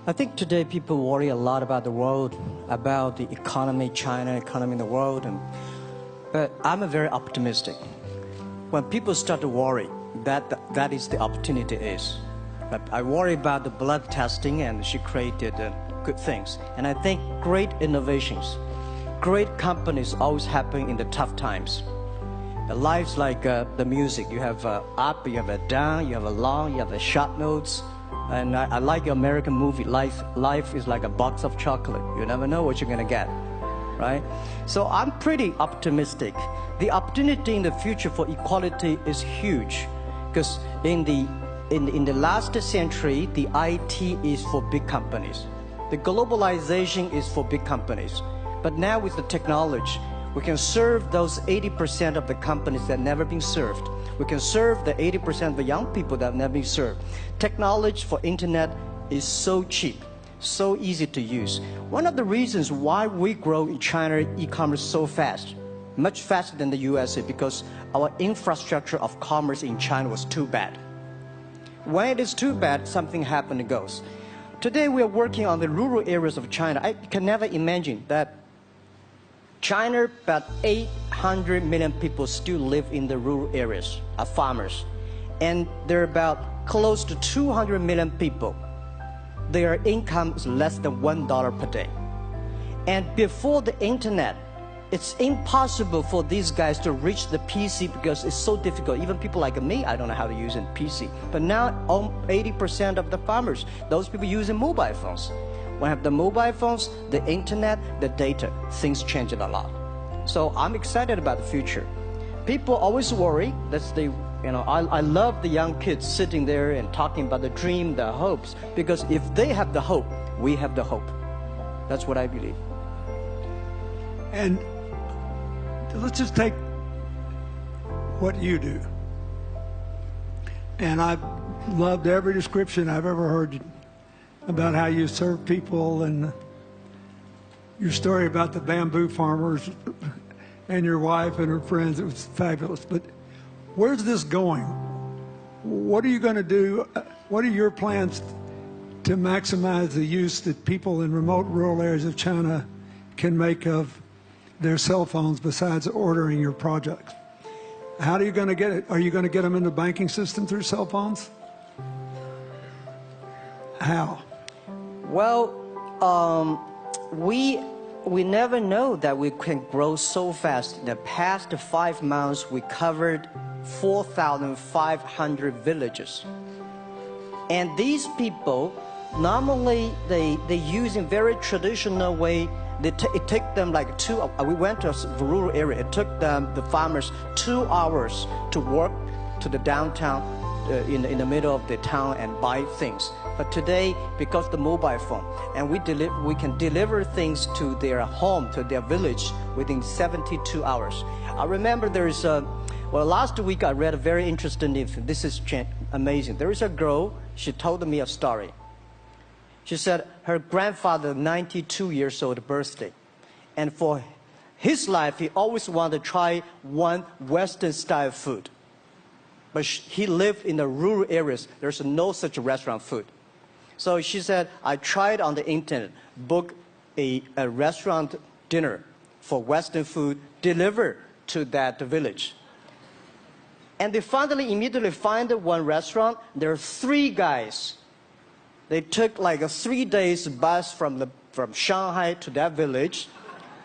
I think today people worry a lot about the world, about the economy, China, economy in the world, but I'm very optimistic. When people start to worry, that is the opportunity is. But I worry about the blood testing, and she created good things. And I think great innovations, great companies always happen in the tough times. The life's like the music. You have up, you have a down, you have a long, you have a short notes. And I like your American movie. Life is like a box of chocolate. You never know what you're gonna get, right? So I'm pretty optimistic. The opportunity in the future for equality is huge, because in the last century, the IT is for big companies. The globalization is for big companies. But now with the technology, we can serve those 80% of the companies that never been served. We can serve the 80% of the young people that have never been served. Technology for internet is so cheap, so easy to use. One of the reasons why we grow in China e-commerce so fast, much faster than the USA, because our infrastructure of commerce in China was too bad. When it is too bad, something happens and goes. Today we are working on the rural areas of China. I can never imagine that China, about 800 million people still live in the rural areas, are farmers. And there are about close to 200 million people. Their income is less than $1 per day. And before the internet, it's impossible for these guys to reach the PC because it's so difficult. Even people like me, I don't know how to use a PC. But now 80% of the farmers, those people using mobile phones. When I have the mobile phones, the internet, the data, things change a lot. So I'm excited about the future. People always worry. I love the young kids sitting there and talking about the dream, the hopes, because if they have the hope, we have the hope. That's what I believe. And let's just take what you do. And I've loved every description I've ever heard about how you serve people, and your story about the bamboo farmers and your wife and her friends. It was fabulous. But where's this going? What are you going to do? What are your plans to maximize the use that people in remote rural areas of China can make of their cell phones besides ordering your products? How are you going to get it? Are you going to get them in the banking system through cell phones? How? Well, we never know that we can grow so fast. In the past 5 months, we covered 4,500 villages. And these people, normally they use in very traditional way. It took them like we went to a rural area. It took the farmers 2 hours to walk to the downtown in the middle of the town and buy things. But today, because the mobile phone, and we can deliver things to their home, to their village within 72 hours. I remember last week I read a very interesting thing. This is amazing. There is a girl, she told me a story. She said her grandfather, 92 years old birthday. And for his life, he always wanted to try one Western style food. But he lived in the rural areas. There's no such restaurant food. So she said, I tried on the internet, book a restaurant dinner for Western food, delivered to that village. And they finally immediately find one restaurant. There are 3 guys. They took like a 3 days bus from Shanghai to that village,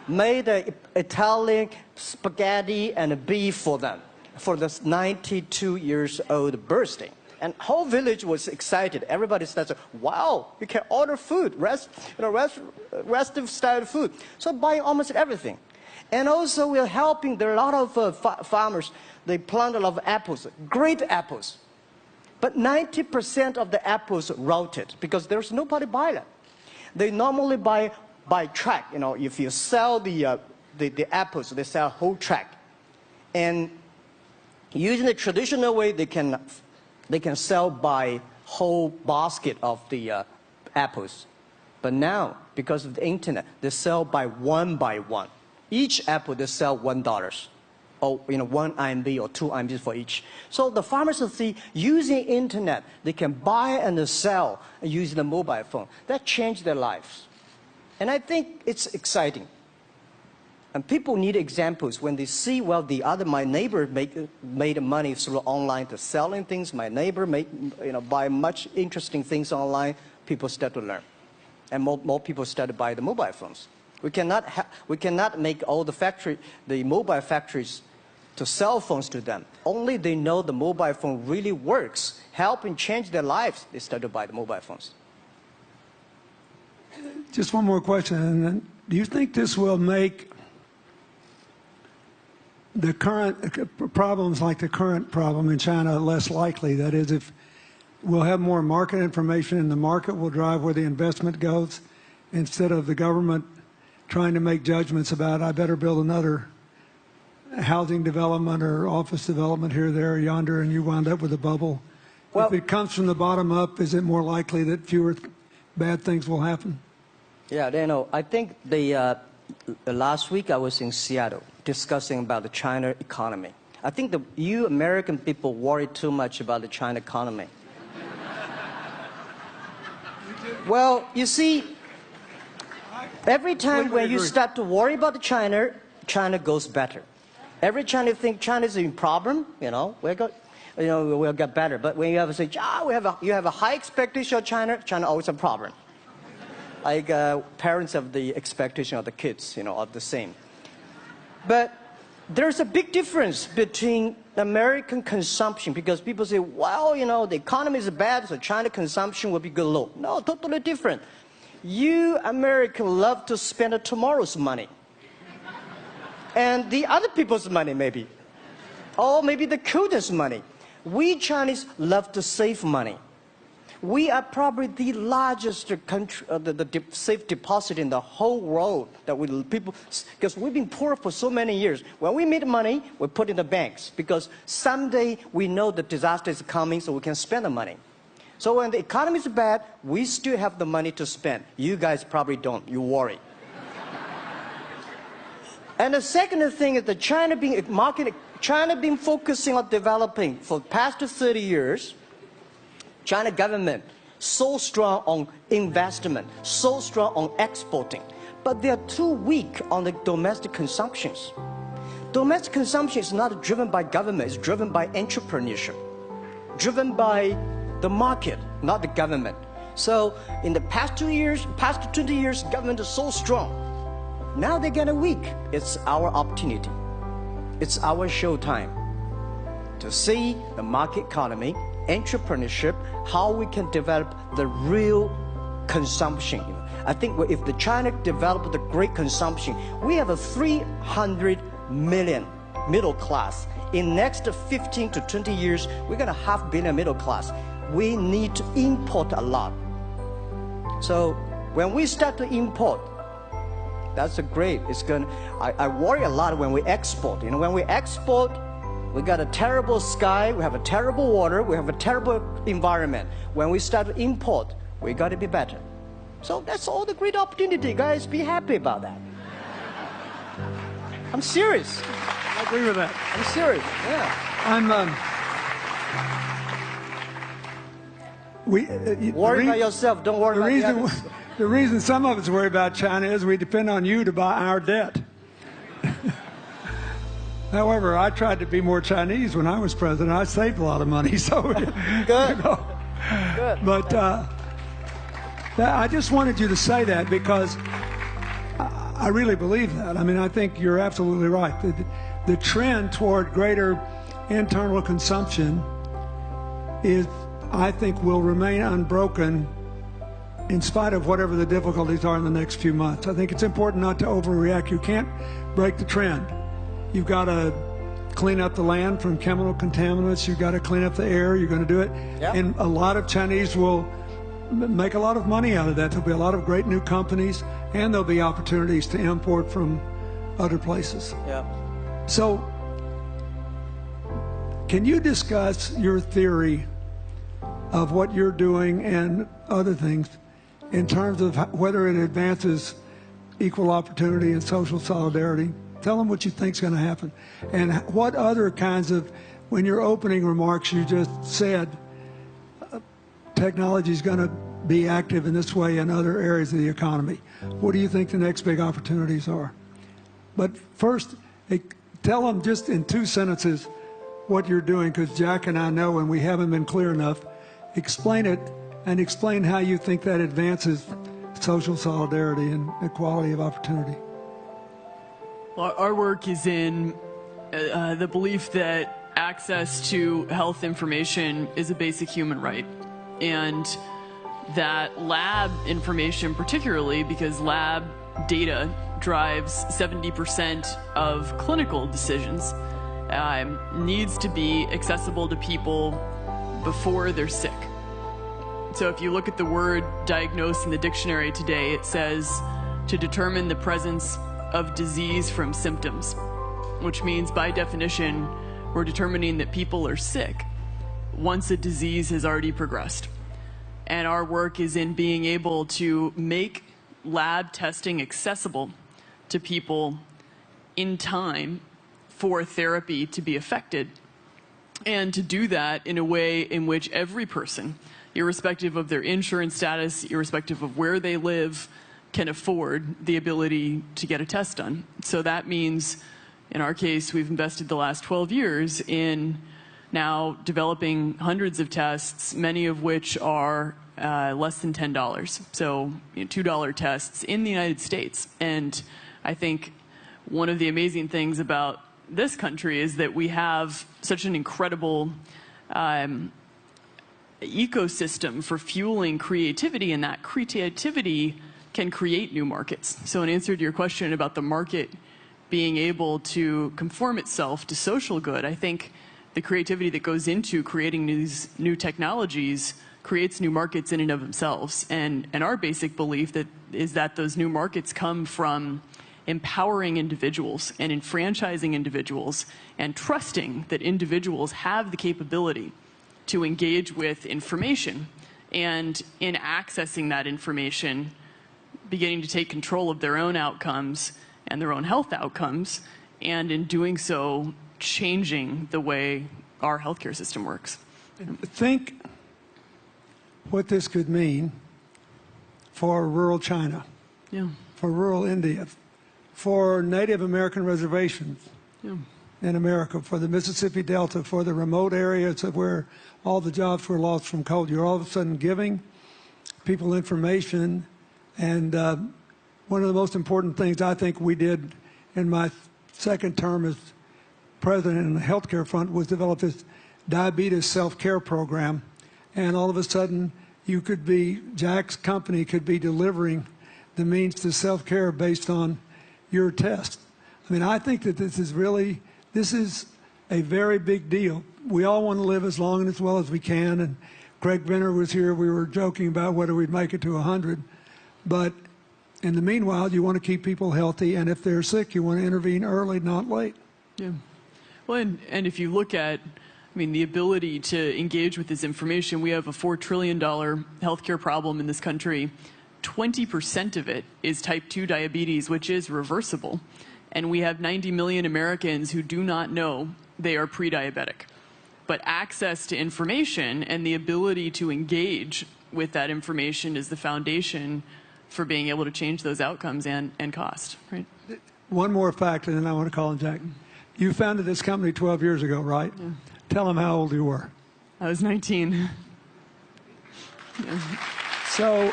made an Italian spaghetti and beef for them for this 92 years old birthday. And whole village was excited. Everybody said, wow, you can order food, Western style food. So buying almost everything. And also we're helping, there are a lot of farmers, they plant a lot of apples, great apples. But 90% of the apples rotted because there's nobody buy them. They normally buy by track. If you sell the apples, they sell whole track. And using the traditional way, they can sell by whole basket of the apples. But now, because of the internet, they sell by one. Each apple, they sell $1 or 1 RMB or 2 RMB for each. So the farmers see using internet, they can buy and sell using the mobile phone. That changed their lives. And I think it's exciting. And people need examples when they see, well, my neighbor made money through online to selling things. My neighbor buy much interesting things online. People start to learn. And more people start to buy the mobile phones. We cannot make all the mobile factories to sell phones to them. Only they know the mobile phone really works, helping change their lives, they start to buy the mobile phones. Just one more question. Do you think this will make the current problems like the current problem in China less likely? That is, if we'll have more market information and the market will drive where the investment goes instead of the government trying to make judgments about, I better build another housing development or office development here, there, or yonder, and you wound up with a bubble. Well, if it comes from the bottom up, is it more likely that fewer bad things will happen? Yeah, Daniel, I think the last week I was in Seattle discussing about the China economy. I think you American people worry too much about the China economy. Well, you see, every time when you start to worry about China, China goes better. Every time you think China is in problem, we'll get better. But when you have to say, you have a high expectation of China, China always a problem. Like parents have the expectation of the kids, are the same. But there's a big difference between American consumption, because people say, well, the economy is bad, so China consumption will be good low. No, totally different. You Americans love to spend tomorrow's money. And the other people's money, maybe. Or maybe the children's money. We Chinese love to save money. We are probably the largest country, the safe deposit in the whole world. Because we've been poor for so many years. When we make money, we put in the banks. Because someday we know the disaster is coming, so we can spend the money. So when the economy is bad, we still have the money to spend. You guys probably don't. You worry. And the second thing is that China been focusing on developing for the past 30 years. China government so strong on investment, so strong on exporting, but they are too weak on the domestic consumptions. Domestic consumption is not driven by government, it's driven by entrepreneurship, driven by the market, not the government. So in the past 20 years, government is so strong. Now they're getting weak. It's our opportunity. It's our showtime to see the market economy, entrepreneurship, how we can develop the real consumption. I think if the China developed the great consumption, we have a 300 million middle class. In next 15 to 20 years, we're going to have 500 million middle class. We need to import a lot. So when we start to import, that's great. I worry a lot when we export. When we export, we got a terrible sky, we have a terrible water, we have a terrible environment. When we start to import, we got to be better. So that's all the great opportunity, guys. Be happy about that. I'm serious. I agree with that. I'm serious. Yeah. Worry about yourself. Don't worry about the others. The reason some of us worry about China is we depend on you to buy our debt. However, I tried to be more Chinese when I was president. I saved a lot of money, so good. Good. But I just wanted you to say that because I really believe that. I mean, I think you're absolutely right. The trend toward greater internal consumption is, I think, will remain unbroken in spite of whatever the difficulties are in the next few months. I think it's important not to overreact. You can't break the trend. You've got to clean up the land from chemical contaminants. You've got to clean up the air. You're going to do it. Yep. And a lot of Chinese will make a lot of money out of that. There'll be a lot of great new companies, and there'll be opportunities to import from other places. Yeah. So can you discuss your theory of what you're doing and other things in terms of whether it advances equal opportunity and social solidarity? Tell them what you think's going to happen. And what other kinds of, when your opening remarks, you just said technology is going to be active in this way in other areas of the economy. What do you think the next big opportunities are? But first, tell them just in 2 sentences what you're doing, because Jack and I know, and we haven't been clear enough. Explain it, and explain how you think that advances social solidarity and equality of opportunity. Our work is in the belief that access to health information is a basic human right, and that lab information, particularly because lab data drives 70% of clinical decisions, needs to be accessible to people before they're sick. So if you look at the word diagnose in the dictionary today, it says to determine the presence of disease from symptoms, which means by definition, we're determining that people are sick once a disease has already progressed. And our work is in being able to make lab testing accessible to people in time for therapy to be effected, and to do that in a way in which every person, irrespective of their insurance status, irrespective of where they live, can afford the ability to get a test done. So that means, in our case, we've invested the last 12 years in now developing hundreds of tests, many of which are less than $10. So $2 tests in the United States. And I think one of the amazing things about this country is that we have such an incredible ecosystem for fueling creativity, and that creativity can create new markets. So in answer to your question about the market being able to conform itself to social good, I think the creativity that goes into creating these new technologies creates new markets in and of themselves. And our basic belief is that those new markets come from empowering individuals and enfranchising individuals and trusting that individuals have the capability to engage with information, and in accessing that information, beginning to take control of their own outcomes and their own health outcomes, and in doing so, changing the way our healthcare system works. Think what this could mean for rural China, for rural India, for Native American reservations in America, for the Mississippi Delta, for the remote areas of where all the jobs were lost from coal. You're all of a sudden giving people information. And one of the most important things I think we did in my second term as president in the healthcare front was develop this diabetes self-care program. And all of a sudden, you could be, Jack's company could be delivering the means to self-care based on your test. I mean, I think that this is a very big deal. We all want to live as long and as well as we can. And Craig Venner was here. We were joking about whether we'd make it to 100. But in the meanwhile, you want to keep people healthy. And if they're sick, you want to intervene early, not late. Yeah. Well, and if you look at, the ability to engage with this information, we have a $4 trillion healthcare problem in this country. 20% of it is type 2 diabetes, which is reversible. And we have 90 million Americans who do not know they are pre-diabetic. But access to information and the ability to engage with that information is the foundation for being able to change those outcomes and cost, right? One more fact, and then I want to call on Jack. You founded this company 12 years ago, right? Yeah. Tell them how old you were. I was 19. Yeah. So,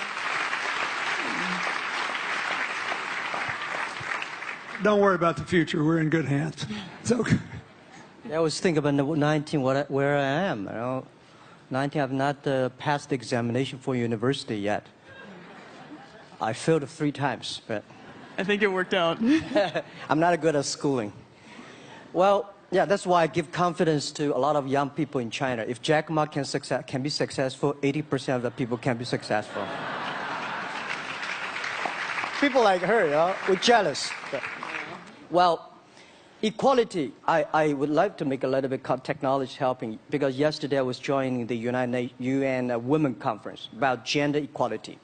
don't worry about the future. We're in good hands. So, I was thinking about 19, where I am. 19, I've not passed the examination for university yet. I failed 3 times, but I think it worked out. I'm not good at schooling. Well, yeah, that's why I give confidence to a lot of young people in China. If Jack Ma can be successful, 80% of the people can be successful. People like her, we're jealous. But, well, equality, I would like to make a little bit of technology helping, because yesterday I was joining the UN Women Conference about gender equality.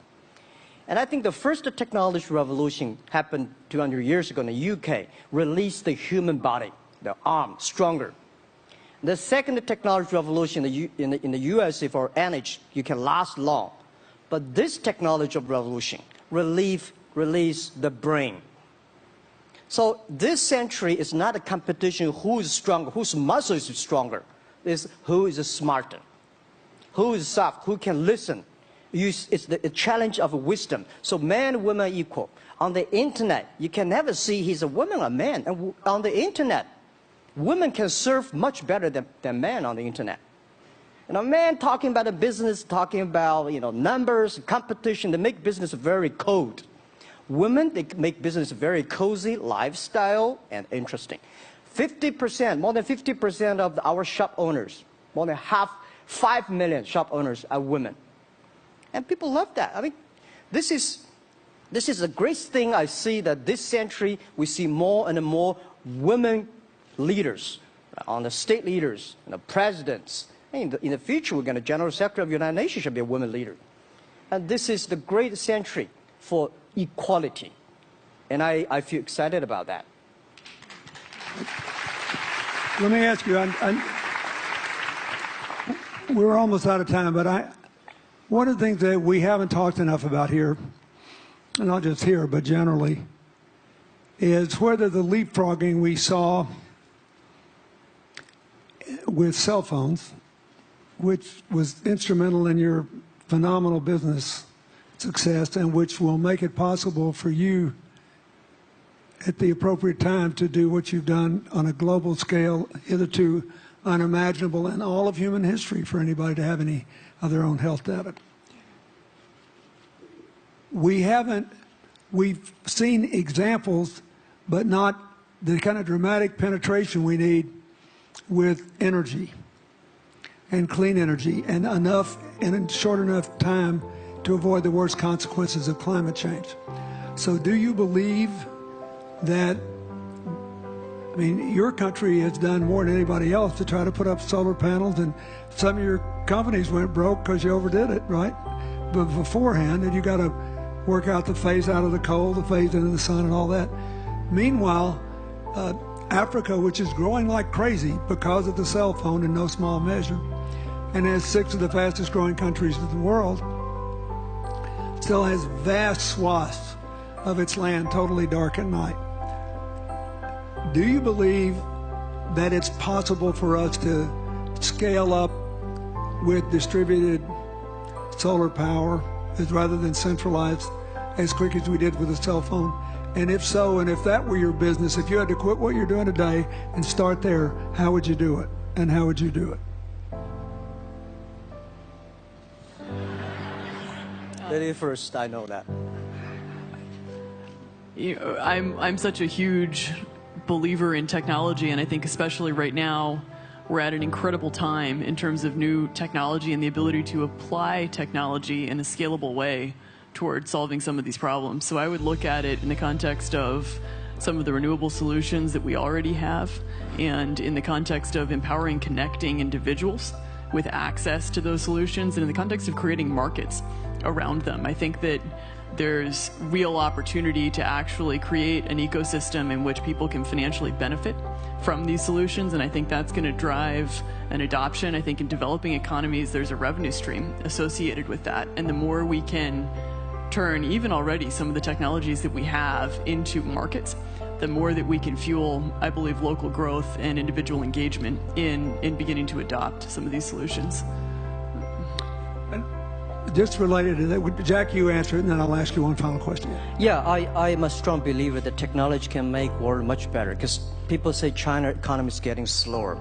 And I think the first technology revolution happened 200 years ago in the UK, released the human body, the arm, stronger. The second technology revolution in the USA for energy, you can last long. But this technology of revolution release the brain. So this century is not a competition who is stronger, whose muscle is stronger. It's who is smarter, who is soft, who can listen. It's the challenge of wisdom. So man, woman equal. On the internet, you can never see he's a woman or a man. And on the internet, women can serve much better than men on the internet. And a man talking about a business, talking about numbers, competition, they make business very cold. Women, they make business very cozy, lifestyle, and interesting. 50%, more than 50% of our shop owners, more than 5 million shop owners are women. And people love that. I mean, this is a great thing. I see that this century, we see more and more women leaders, on the state leaders, the presidents. In the future, we're going to General Secretary of the United Nations should be a woman leader. And this is the great century for equality. And I feel excited about that. Let me ask you, we're almost out of time, but one of the things that we haven't talked enough about here, and not just here, but generally, is whether the leapfrogging we saw with cell phones, which was instrumental in your phenomenal business success and which will make it possible for you at the appropriate time to do what you've done on a global scale, hitherto unimaginable in all of human history for anybody to have any of their own health data. We've seen examples, but not the kind of dramatic penetration we need with energy and clean energy and enough in a short enough time to avoid the worst consequences of climate change. So do you believe that, I mean, your country has done more than anybody else to try to put up solar panels, and some of your companies went broke because you overdid it, right? But beforehand, and you got to work out the phase out of the coal, the phase into the sun and all that. Meanwhile, Africa, which is growing like crazy because of the cell phone in no small measure, and has 6 of the fastest growing countries in the world, still has vast swaths of its land totally dark at night. Do you believe that it's possible for us to scale up with distributed solar power rather than centralized as quick as we did with the cell phone? And if so, and if that were your business, if you had to quit what you're doing today and start there, how would you do it? And how would you do it? Lady first, I know that. I'm such a huge believer in technology, and I think especially right now, we're at an incredible time in terms of new technology and the ability to apply technology in a scalable way towards solving some of these problems. So I would look at it in the context of some of the renewable solutions that we already have, and in the context of empowering, connecting individuals with access to those solutions, and in the context of creating markets around them. I think that there's real opportunity to actually create an ecosystem in which people can financially benefit from these solutions, and I think that's going to drive an adoption. I think in developing economies, there's a revenue stream associated with that, and the more we can turn even already some of the technologies that we have into markets, the more that we can fuel, I believe, local growth and individual engagement in beginning to adopt some of these solutions. Just related to that, Jack, you answer it, and then I'll ask you one final question. Yeah, I am a strong believer that technology can make the world much better, because people say China economy is getting slower.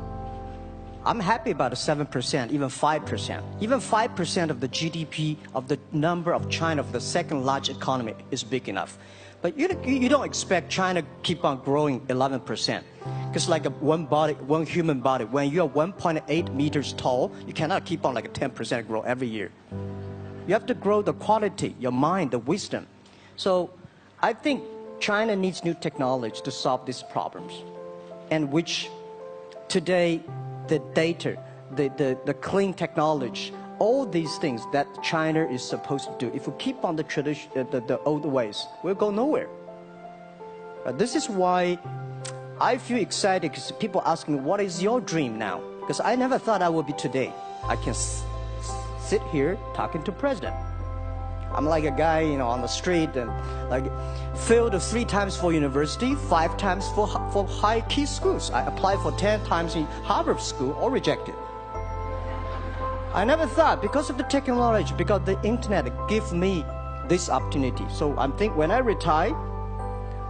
I'm happy about the 7%, even 5%. Even 5% of the GDP of the number of China, of the second largest economy, is big enough. But you don't expect China to keep on growing 11%. Because like one human body, when you're 1.8 meters tall, you cannot keep on like a 10% grow every year. You have to grow the quality, your mind, the wisdom. So I think China needs new technology to solve these problems, and which today the data, the clean technology all these things that China is supposed to do, if we keep on the tradition, the old ways, we'll go nowhere. This is why I feel excited, because people ask me, what is your dream now? Because I never thought I would be today. I can sit here talking to president. I'm like a guy, on the street, and like failed 3 times for university, 5 times for high key schools. I applied for 10 times in Harvard School, all rejected. I never thought, because of the technology, because the internet gave me this opportunity. So I think when I retire,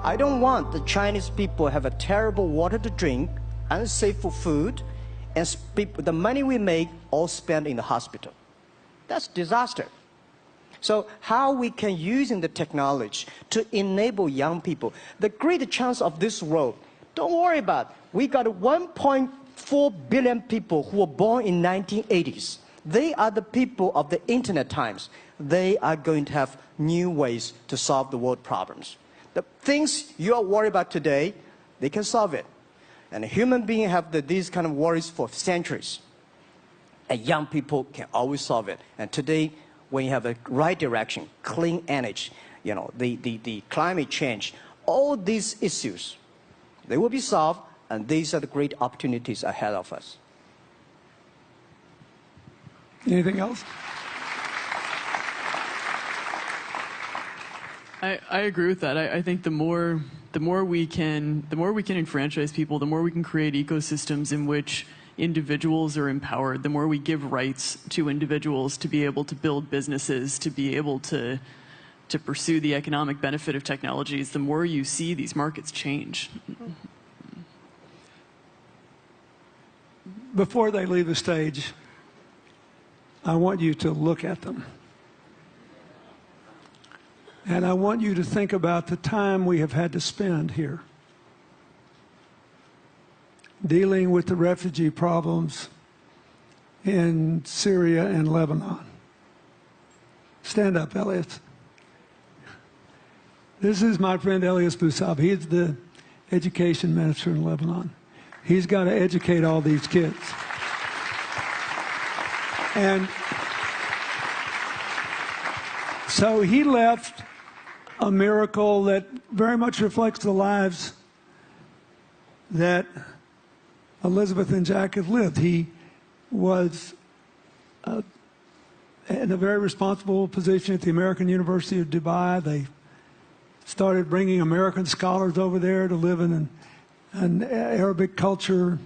I don't want the Chinese people have a terrible water to drink, unsafe for food, and the money we make all spent in the hospital. That's disaster. So how we can using the technology to enable young people, the great chance of this world, don't worry about it. We got 1.4 billion people who were born in 1980s. They are the people of the internet times. They are going to have new ways to solve the world problems. The things you are worried about today, they can solve it. And human beings have these kind of worries for centuries. And young people can always solve it. And today, when you have a right direction, clean energy, the climate change, all these issues, they will be solved, and these are the great opportunities ahead of us. Anything else? I agree with that. I think the more we can enfranchise people, the more we can create ecosystems in which individuals are empowered, the more we give rights to individuals to be able to build businesses, to be able to pursue the economic benefit of technologies, the more you see these markets change. Before they leave the stage, I want you to look at them. And I want you to think about the time we have had to spend here dealing with the refugee problems in Syria and Lebanon. Stand up, Elias. This is my friend Elias Bousab. He is the education minister in Lebanon. He's got to educate all these kids. And so he left a miracle that very much reflects the lives that Elizabeth and Jack have lived. He was in a very responsible position at the American University of Dubai. They started bringing American scholars over there to live in an Arabic culture.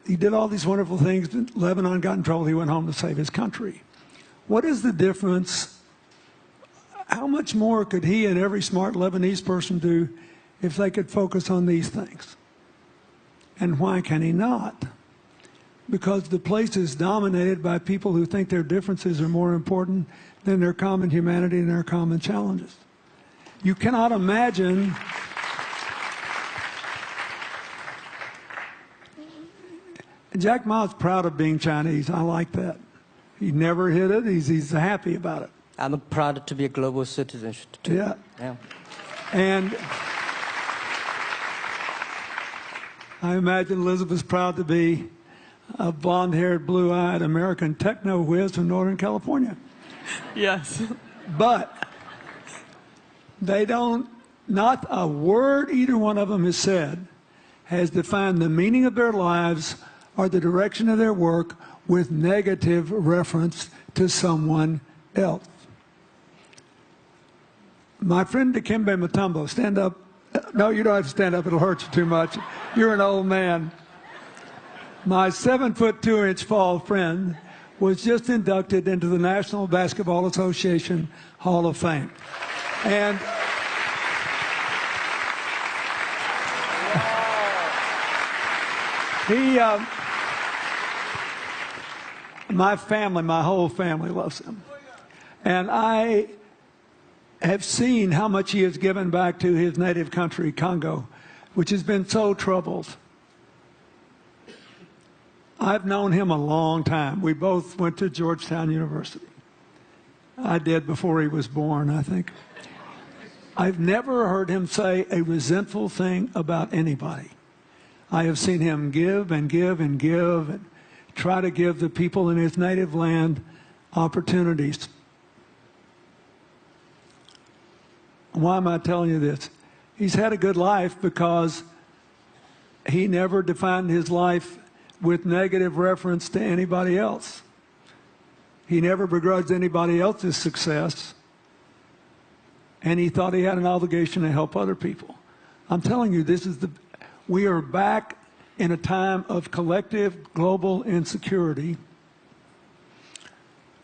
He did all these wonderful things. Lebanon got in trouble. He went home to save his country. What is the difference? How much more could he and every smart Lebanese person do if they could focus on these things? And why can he not? Because the place is dominated by people who think their differences are more important than their common humanity and their common challenges. You cannot imagine Jack Ma's proud of being Chinese. I like that. He never hid it. He's happy about it. I'm proud to be a global citizen too. Yeah. Yeah. And I imagine Elizabeth's proud to be a blonde-haired, blue-eyed American techno whiz from Northern California. Yes. But they don't, not a word either one of them has said has defined the meaning of their lives or the direction of their work with negative reference to someone else. My friend Dikembe Mutombo, stand up. No, you don't have to stand up. It'll hurt you too much. You're an old man. My 7'2" tall friend was just inducted into the National Basketball Association Hall of Fame. And my family, my whole family loves him. And I have seen how much he has given back to his native country, Congo, which has been so troubled. I've known him a long time. We both went to Georgetown University. I did before he was born, I think. I've never heard him say a resentful thing about anybody. I have seen him give and give and give, and try to give the people in his native land opportunities. Why am I telling you this? He's had a good life because he never defined his life with negative reference to anybody else. He never begrudged anybody else's success, and he thought he had an obligation to help other people. I'm telling you, we are back in a time of collective global insecurity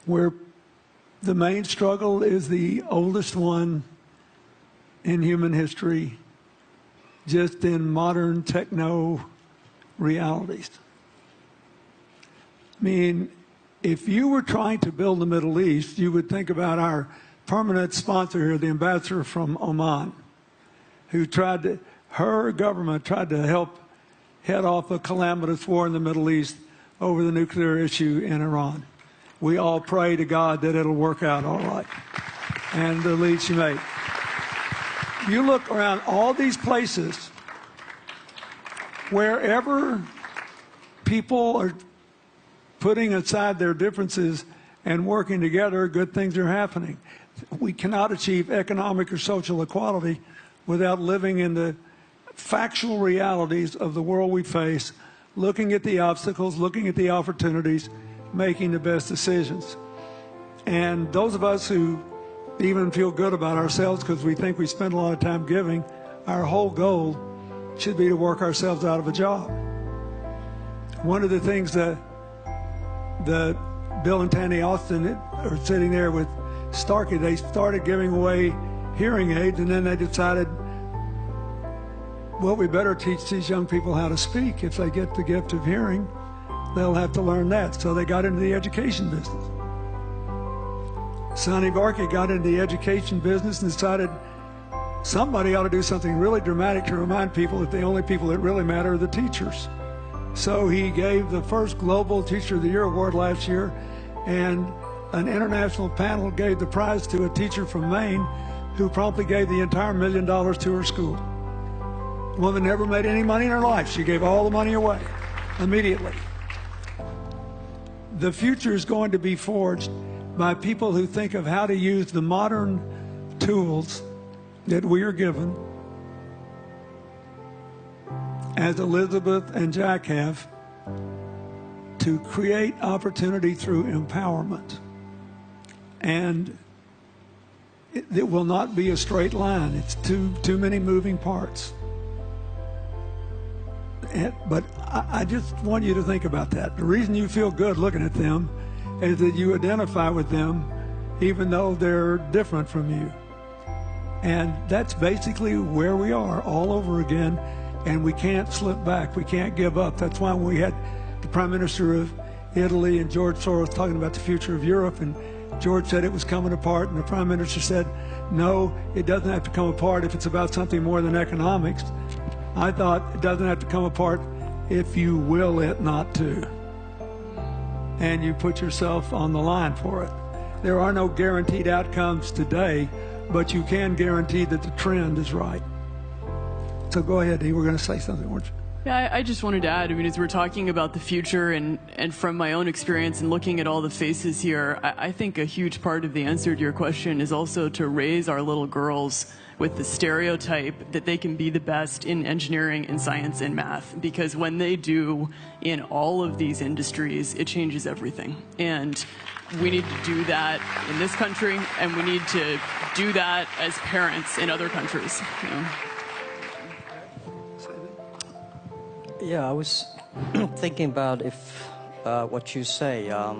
where the main struggle is the oldest one in human history, just in modern techno realities. I mean, if you were trying to build the Middle East, you would think about our permanent sponsor here, the ambassador from Oman, who her government tried to help head off a calamitous war in the Middle East over the nuclear issue in Iran. We all pray to God that it'll work out all right. And the lead she made. You look around all these places, wherever people are putting aside their differences and working together, good things are happening. We cannot achieve economic or social equality without living in the factual realities of the world we face, looking at the obstacles, looking at the opportunities, making the best decisions. And those of us who even feel good about ourselves because we think we spend a lot of time giving, our whole goal should be to work ourselves out of a job. One of the things that Bill and Tandy Austin are sitting there with Starkey, they started giving away hearing aids, and then they decided, well, we better teach these young people how to speak. If they get the gift of hearing, they'll have to learn that. So they got into the education business. Sonny Barkey got into the education business and decided somebody ought to do something really dramatic to remind people that the only people that really matter are the teachers. So he gave the first Global Teacher of the Year award last year, and an international panel gave the prize to a teacher from Maine who promptly gave the entire $1 million to her school. The woman never made any money in her life. She gave all the money away immediately. The future is going to be forged by people who think of how to use the modern tools that we are given, as Elizabeth and Jack have, to create opportunity through empowerment. And it will not be a straight line. It's too many moving parts. But I just want you to think about that. The reason you feel good looking at them is that you identify with them even though they're different from you. And that's basically where we are all over again, and we can't slip back. We can't give up. That's why we had the Prime Minister of Italy and George Soros talking about the future of Europe, and George said it was coming apart, and the Prime Minister said, no, it doesn't have to come apart if it's about something more than economics. I thought it doesn't have to come apart if you will it not to, and you put yourself on the line for it. There are no guaranteed outcomes today, but you can guarantee that the trend is right. So go ahead, Dee. We're going to say something, weren't you? Yeah, I just wanted to add, I mean, as we're talking about the future and from my own experience and looking at all the faces here, I think a huge part of the answer to your question is also to raise our little girls with the stereotype that they can be the best in engineering and science and math, because when they do in all of these industries, it changes everything. And we need to do that in this country, and we need to do that as parents in other countries. You know? Yeah, I was thinking about what you say. I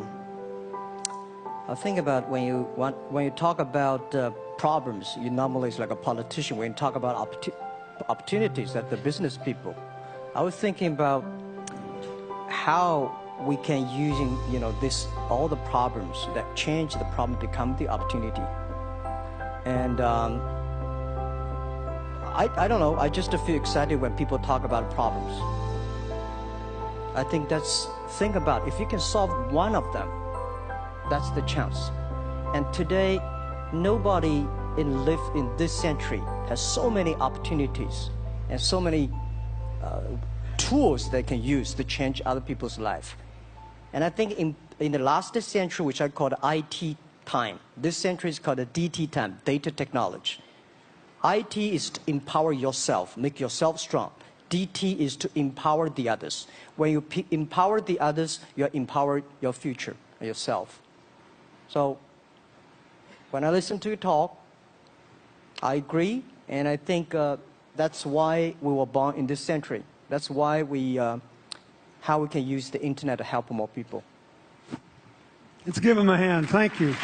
think about when you talk about problems, you normally is like a politician. When you talk about opportunities, that the business people. I was thinking about how we can using all the problems that change the problem become the opportunity. And I don't know. I just feel excited when people talk about problems. I think think about if you can solve one of them, that's the chance. And today, nobody live in this century has so many opportunities and so many tools they can use to change other people's life. And I think in the last century, which I call the IT time, this century is called the DT time, data technology. IT is to empower yourself, make yourself strong. DT is to empower the others. When you empower the others, you empower your future, yourself. So when I listen to you talk, I agree, and I think that's why we were born in this century. That's why how we can use the internet to help more people. Let's give him a hand. Thank you.